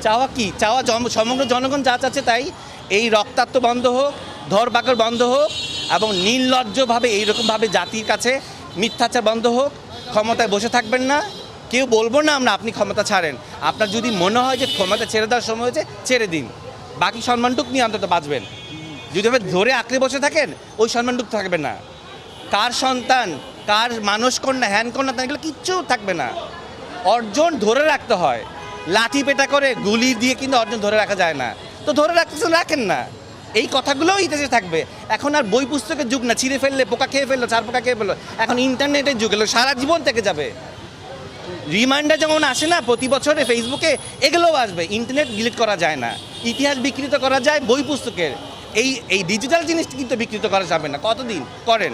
চাওয়া কি? চাওয়া সমগ্র জনগণ যা চাচ্ছে তাই, এই রক্তাক্ত বন্ধ হোক, ধরপাকড় বন্ধ হোক, এবং নির্লজ্জভাবে এইরকমভাবে জাতির কাছে মিথ্যাচার বন্ধ হোক। ক্ষমতায় বসে থাকবেন না, কেউ বলবো না আমরা আপনি ক্ষমতা ছাড়েন। আপনার যদি মনে হয় যে ক্ষমতা ছেড়ে দেওয়ার সময় হয়েছে, ছেড়ে দিন, বাকি সম্মানটুক নিয়ে অন্তত বাঁচবেন। যদি আপনি ধরে আঁকড়ে বসে থাকেন, ওই সম্মানটুক থাকবে না। কার সন্তান, কার মানস কন্যা, হ্যান কন্যা, এগুলো কিচ্ছু থাকবে না। অর্জন ধরে রাখতে হয়, লাঠি পেটা করে গুলি দিয়ে কিন্তু অর্জন ধরে রাখা যায় না। তো ধরে রাখতেছেন, রাখেন না। এই কথাগুলোও ইতিহাসে থাকবে। এখন আর বই পুস্তকের যুগ না, ছিঁড়ে ফেললে পোকা খেয়ে ফেললো, চার পোকা খেয়ে ফেললো। এখন ইন্টারনেটের যুগ এলো, সারা জীবন থেকে যাবে। রিমাইন্ডার যেমন আসে না প্রতি বছরে ফেসবুকে, এগুলোও আসবে। ইন্টারনেট ডিলিট করা যায় না, ইতিহাস বিকৃত করা যায় বই পুস্তকের। এই ডিজিটাল জিনিসটা কিন্তু বিকৃত করা যাবে না। কতদিন করেন?